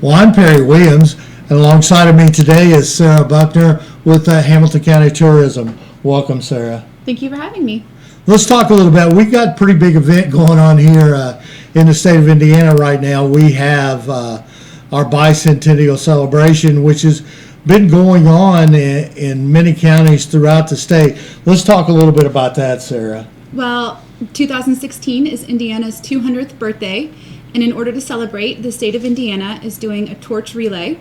Well, I'm Perry Williams, and alongside of me today is Sarah Buckner with Hamilton County Tourism. Welcome, Sarah. Thank you for having me. Let's talk a little bit. We've got a pretty big event going on here in the state of Indiana right now. We have our bicentennial celebration, which has been going on in many counties throughout the state. Let's talk a little bit about that, Sarah. Well, 2016 is Indiana's 200th birthday, and in order to celebrate, the state of Indiana is doing a torch relay.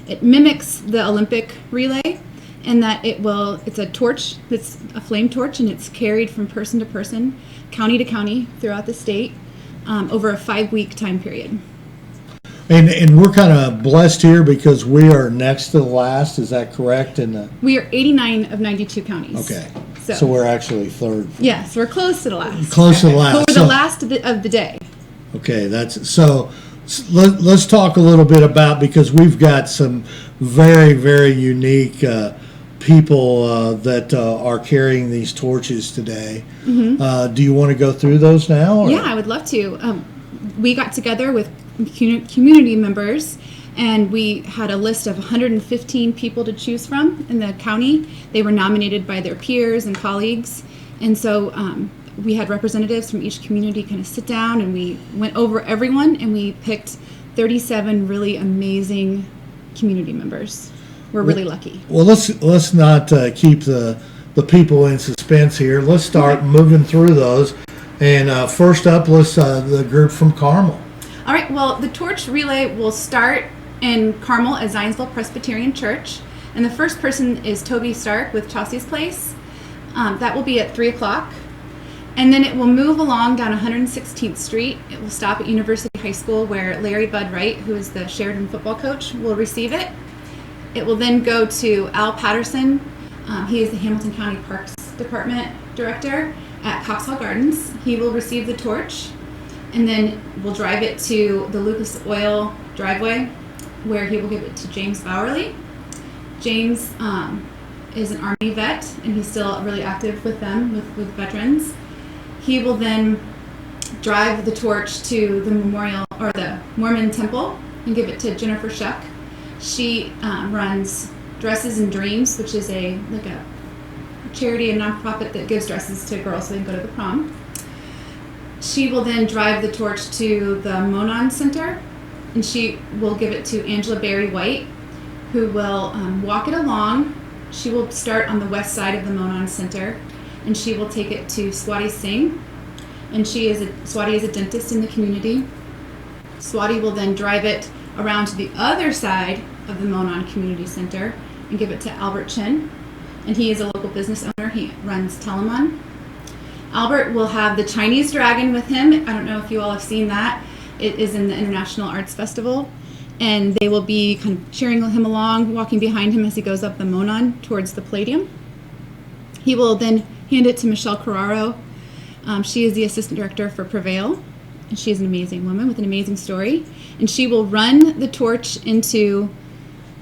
It mimics the Olympic relay in that it's a torch, it's a flame torch, and it's carried from person to person, county to county throughout the state over a 5-week time period. And we're kind of blessed here because we are next to the last. Is that correct? We are 89 of 92 counties. Okay. So we're actually third. Yes, we're close to the last. Close to the last. We're the last of the day. Okay, let's talk a little bit about, because we've got some very, very unique people that are carrying these torches today. Mm-hmm. Do you want to go through those now? Or? Yeah, I would love to. We got together with community members, and we had a list of 115 people to choose from in the county. They were nominated by their peers and colleagues, and so we had representatives from each community kind of sit down, and we went over everyone, and we picked 37 really amazing community members. We're really lucky. Well, let's not keep the people in suspense here. Let's start moving through those. And first up, let's the group from Carmel. All right. Well, the torch relay will start in Carmel at Zionsville Presbyterian Church, and the first person is Toby Stark with Chelsea's Place. That will be at 3 o'clock, and then it will move along down 116th Street. It will stop at University High School, where Larry Bud Wright, who is the Sheridan football coach, will receive it. It will then go to Al Patterson. He is the Hamilton County Parks Department Director at Coxwell Gardens. He will receive the torch, and then we'll drive it to the Lucas Oil driveway, where he will give it to James Bowerly. James is an Army vet, and he's still really active with them, with veterans. He will then drive the torch to the memorial, or the Mormon temple, and give it to Jennifer Shuck. She runs Dresses and Dreams, which is a charity and nonprofit that gives dresses to girls so they can go to the prom. She will then drive the torch to the Monon Center, and she will give it to Angela Berry White, who will walk it along. She will start on the west side of the Monon Center, and she will take it to Swati Singh, and Swati is a dentist in the community. Swati will then drive it around to the other side of the Monon Community Center and give it to Albert Chin, and he is a local business owner. He runs Telemon. Albert will have the Chinese dragon with him. I don't know if you all have seen that. It is in the International Arts Festival, and they will be kind of cheering him along, walking behind him as he goes up the Monon towards the Palladium. He will then hand it to Michelle Carraro. She is the assistant director for Prevail, and she is an amazing woman with an amazing story. And she will run the torch into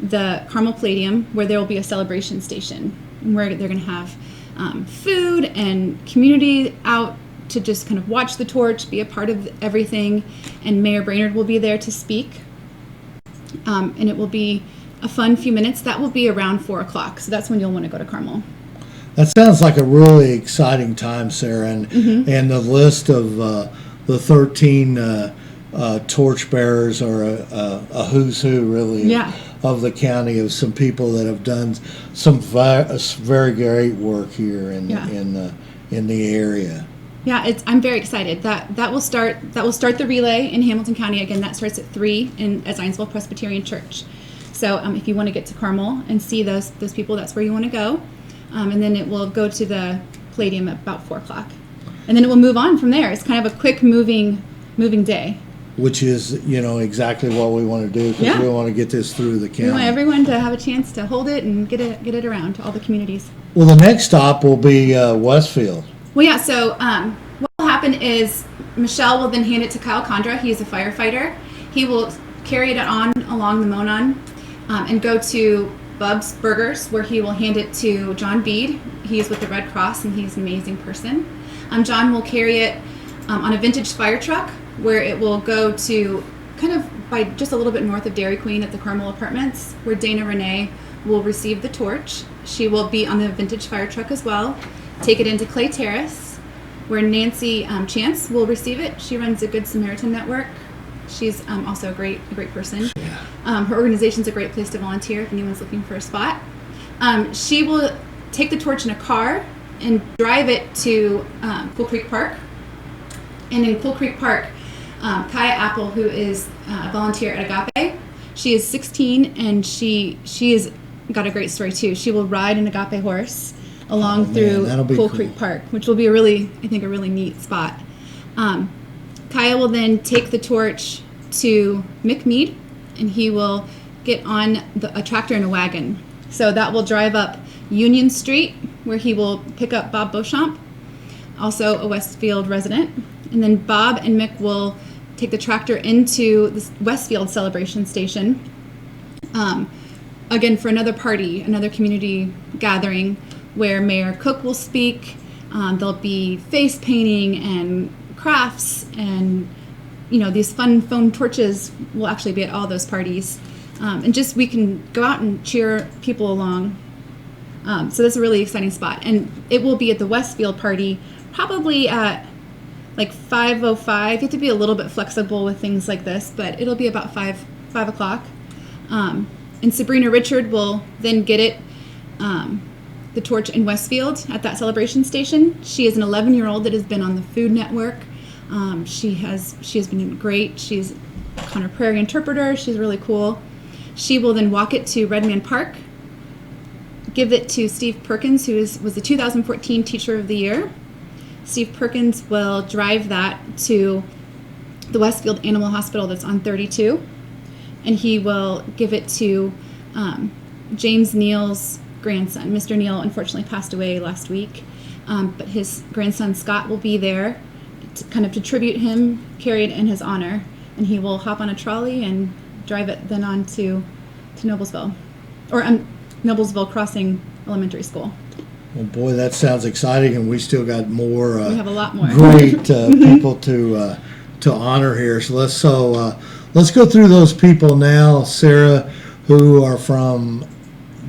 the Carmel Palladium, where there will be a celebration station, where they're going to have food and community out to just kind of watch the torch, be a part of everything. And Mayor Brainerd will be there to speak. And it will be a fun few minutes. That will be around 4 o'clock, so that's when you'll want to go to Carmel. That sounds like a really exciting time, Sarah, and the list of the 13 torchbearers are a who's who, really, of the county, of some people that have done some very great work here in the area. Yeah, I'm very excited. That will start the relay in Hamilton County. Again, that starts at 3 at Zionsville Presbyterian Church. So if you want to get to Carmel and see those people, that's where you want to go. And then it will go to the Palladium at about 4 o'clock. And then it will move on from there. It's kind of a quick moving day. Which is, exactly what we want to do, because we want to get this through the county. We want everyone to have a chance to hold it and get it around to all the communities. Well, the next stop will be Westfield. Well, yeah, so what will happen is Michelle will then hand it to Kyle Condra. He is a firefighter. He will carry it on along the Monon and go to Bub's Burgers, where he will hand it to John Bede. He is with the Red Cross, and he's an amazing person. John will carry it on a vintage fire truck, where it will go to kind of by just a little bit north of Dairy Queen at the Carmel Apartments, where Dana Renee will receive the torch. She will be on the vintage fire truck as well, take it into Clay Terrace, where Nancy Chance will receive it. She runs a Good Samaritan network. She's also a great person. Her organization's a great place to volunteer if anyone's looking for a spot. She will take the torch in a car and drive it to Cool Creek Park. And in Cool Creek Park, Kaya Apple, who is a volunteer at Agape, she is 16 and she has got a great story too. She will ride an Agape horse along through Cool Creek Park, which will be a really neat spot. Kaya will then take the torch to Mick Mead, and he will get on a tractor and a wagon. So that will drive up Union Street, where he will pick up Bob Beauchamp, also a Westfield resident. And then Bob and Mick will take the tractor into the Westfield celebration station, again for another party, another community gathering, where Mayor Cook will speak. There'll be face painting and crafts, and these fun foam torches will actually be at all those parties. And just we can go out and cheer people along. So that's a really exciting spot. And it will be at the Westfield party, probably at like 5:05. You have to be a little bit flexible with things like this, but it'll be about 5 o'clock. And Sabrina Richard will then get it, the torch in Westfield at that celebration station. She is an 11-year-old that has been on the Food Network. She has been great. She's a Connor Prairie interpreter. She's really cool. She will then walk it to Redman Park, give it to Steve Perkins, who was the 2014 Teacher of the Year. Steve Perkins will drive that to the Westfield Animal Hospital that's on 32, and he will give it to James Neal's grandson. Mr. Neal unfortunately passed away last week, but his grandson Scott will be there to tribute him, carry it in his honor, and he will hop on a trolley and drive it then on to Noblesville, or Noblesville Crossing Elementary School. Well, boy, that sounds exciting, and we still got more. We have a lot more great people to honor here. So let's go through those people now, Sarah, who are from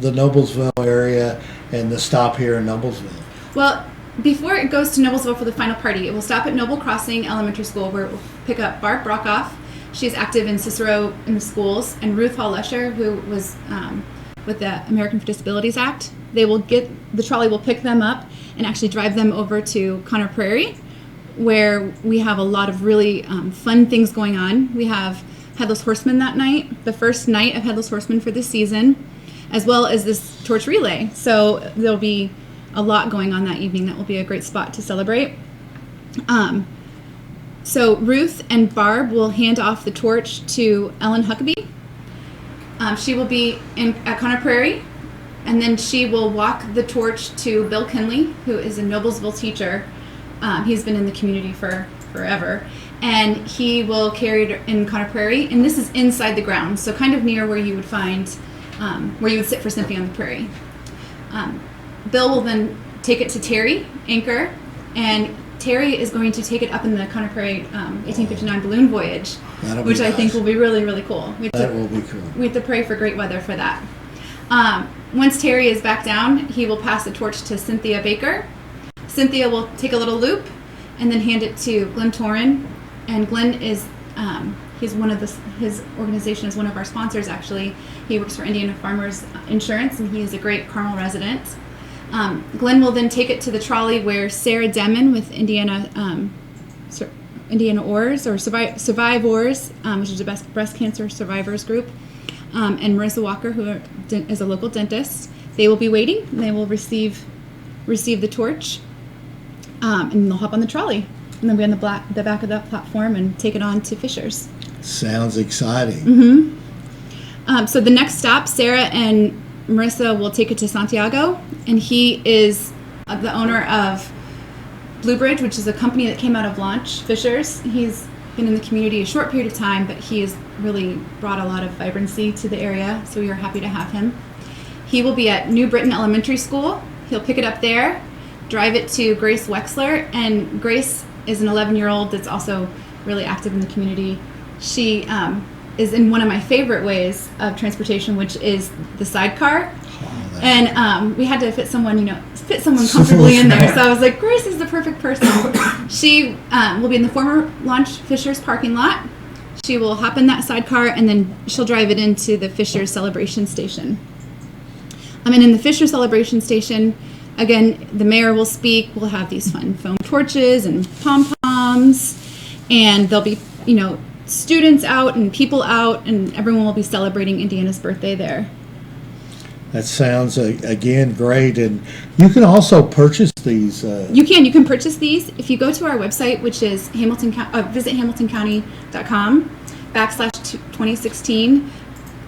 the Noblesville area and the stop here in Noblesville. Well, before it goes to Noblesville for the final party, it will stop at Noble Crossing Elementary School, where it will pick up Barb Brockoff. She is active in Cicero in the schools, and Ruth Hall Lesher, who was with the American with Disabilities Act. The trolley will pick them up and actually drive them over to Connor Prairie, where we have a lot of really fun things going on. We have Headless Horseman that night, the first night of Headless Horseman for this season, as well as this torch relay. So there'll be a lot going on that evening. That will be a great spot to celebrate. So Ruth and Barb will hand off the torch to Ellen Huckabee. She will be at Connor Prairie, and then she will walk the torch to Bill Kinley, who is a Noblesville teacher. He's been in the community for forever, and he will carry it in Connor Prairie, and this is inside the grounds, so kind of near where you would find, where you would sit for Symphony on the Prairie. Bill will then take it to Terry Anchor, and Terry is going to take it up in the Connor Prairie 1859 balloon voyage, which I think will be really, really cool. That will be cool. We have to pray for great weather for that. Once Terry is back down, he will pass the torch to Cynthia Baker. Cynthia will take a little loop and then hand it to Glenn Torin. And Glenn is, his organization is one of our sponsors, actually. He works for Indiana Farmers Insurance, and he is a great Carmel resident. Glenn will then take it to the trolley where Sarah Demon with Indiana Oars, or Survive Oars, which is the breast cancer survivors group, and Marissa Walker, who is a local dentist. They will be waiting, and they will receive the torch, and they'll hop on the trolley, and then be on the back of that platform and take it on to Fishers. Sounds exciting. Mm-hmm. So the next stop, Sarah and Marissa will take it to Santiago, and he is the owner of Blue Bridge, which is a company that came out of Launch Fishers. He's been in the community a short period of time, but he has really brought a lot of vibrancy to the area, so we are happy to have him. He will be at New Britain Elementary School. He'll pick it up there, drive it to Grace Wexler, and Grace is an 11-year-old that's also really active in the community. She is in one of my favorite ways of transportation, which is the sidecar. And we had to fit someone comfortably in there. So I was like, Grace is the perfect person. She will be in the former Launch Fishers parking lot. She will hop in that sidecar, and then she'll drive it into the Fishers Celebration Station. And in the Fishers Celebration Station, again, the mayor will speak. We'll have these fun foam torches and pom-poms, and there'll be, students out and people out, and everyone will be celebrating Indiana's birthday there. That sounds, again, great. And you can also purchase these. You can purchase these. If you go to our website, which is visit hamiltoncounty.com/2016,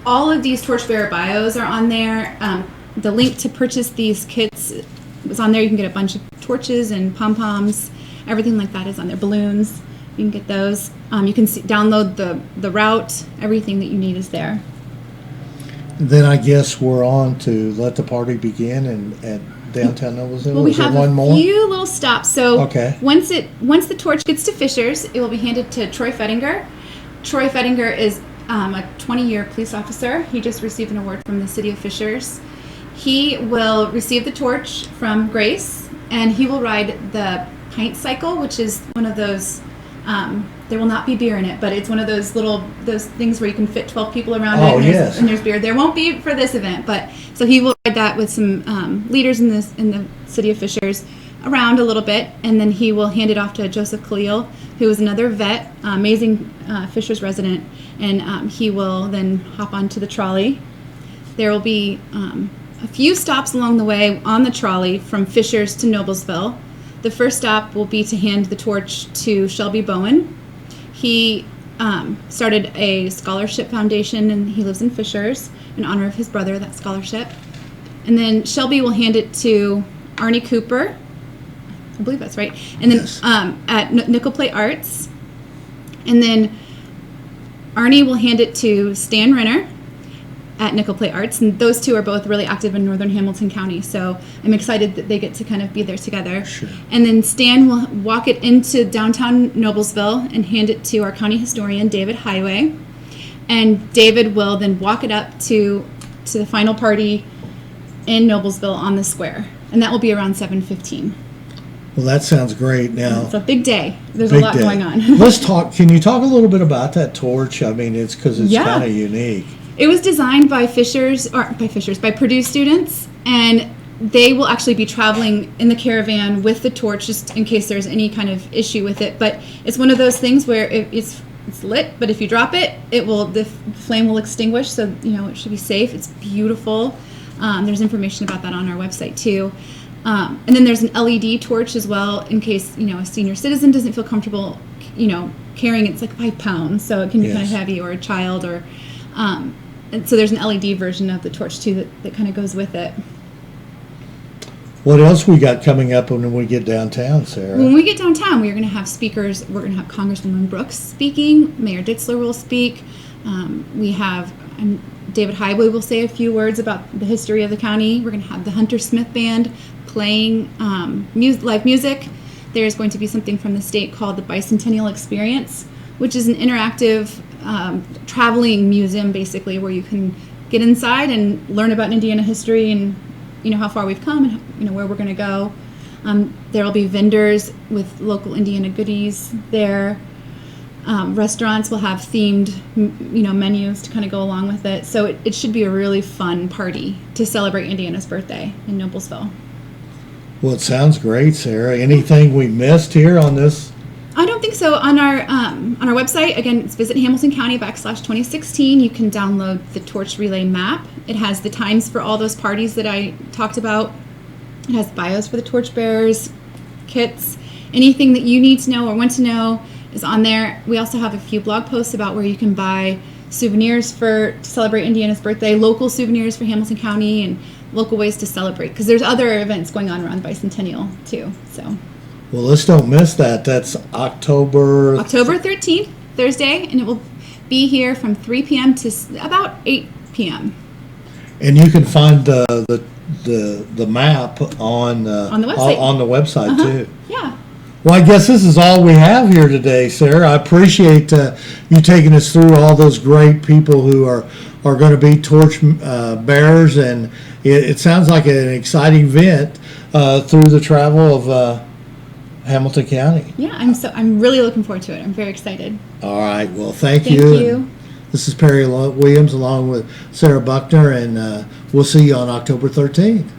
all of these torchbearer bios are on there. The link to purchase these kits is on there. You can get a bunch of torches and pom-poms. Everything like that is on there. Balloons, you can get those. You can download the route. Everything that you need is there. Then I guess we're on to let the party begin at downtown Noblesville. Well, we have one more? few little stops. So okay. Once the torch gets to Fishers, it will be handed to Troy Fettinger. Troy Fettinger is a 20-year police officer. He just received an award from the city of Fishers. He will receive the torch from Grace, and he will ride the pint cycle, which is one of those. There will not be beer in it, but it's one of those things where you can fit 12 people around it. And there's beer. There won't be for this event, but so he will ride that with some leaders in the city of Fishers around a little bit, and then he will hand it off to Joseph Khalil, who is another vet, amazing Fishers resident, and he will then hop onto the trolley. There will be a few stops along the way on the trolley from Fishers to Noblesville. The first stop will be to hand the torch to Shelby Bowen. He started a scholarship foundation, and he lives in Fishers in honor of his brother, that scholarship. And then Shelby will hand it to Arnie Cooper. I believe that's right. And then yes. At Nickel Plate Arts. And then Arnie will hand it to Stan Renner at Nickel Plate Arts, and those two are both really active in northern Hamilton County, so I'm excited that they get to kind of be there together. Sure. And then Stan will walk it into downtown Noblesville and hand it to our county historian, David Highway, and David will then walk it up to the final party in Noblesville on the square, and that will be around 7:15. Well, that sounds great. Now it's a big day. There's a lot going on. Let's talk. Can you talk a little bit about that torch? I mean, it's because it's kind of unique. It was designed by Purdue students, and they will actually be traveling in the caravan with the torch just in case there's any kind of issue with it. But it's one of those things where it's lit, but if you drop it, the flame will extinguish, so it should be safe. It's beautiful. There's information about that on our website too. And then there's an LED torch as well in case a senior citizen doesn't feel comfortable carrying it. It's like 5 pounds, so it can be kind of heavy, or a child, or and so there's an LED version of the torch too that kind of goes with it. What else we got coming up when we get downtown, Sarah? When we get downtown, we're going to have speakers. We're going to have Congresswoman Brooks speaking. Mayor Ditzler will speak. We have David Highway will say a few words about the history of the county. We're going to have the Hunter Smith Band playing live music. There's going to be something from the state called the Bicentennial Experience, which is an interactive traveling museum, basically, where you can get inside and learn about Indiana history and how far we've come and where we're going to go. There will be vendors with local Indiana goodies there. Restaurants will have themed menus to kind of go along with it. So it should be a really fun party to celebrate Indiana's birthday in Noblesville. Well, it sounds great, Sarah. Anything we missed here on this? I don't think so. On our website, again, it's visit Hamilton County /2016. You can download the Torch Relay map. It has the times for all those parties that I talked about. It has bios for the torchbearers, kits, anything that you need to know or want to know is on there. We also have a few blog posts about where you can buy souvenirs to celebrate Indiana's birthday, local souvenirs for Hamilton County, and local ways to celebrate, because there's other events going on around Bicentennial too. So. Well, let's don't miss that. That's October 13th, Thursday, and it will be here from 3 p.m. to about 8 p.m. And you can find the map on the website. On the website too. Yeah. Well, I guess this is all we have here today, Sarah. I appreciate you taking us through all those great people who are going to be torch bearers, and it sounds like an exciting event through the travel of Hamilton County. Yeah, I'm really looking forward to it. I'm very excited. All right. Well, thank you. Thank you. This is Perry Williams along with Sarah Buckner, and we'll see you on October 13th.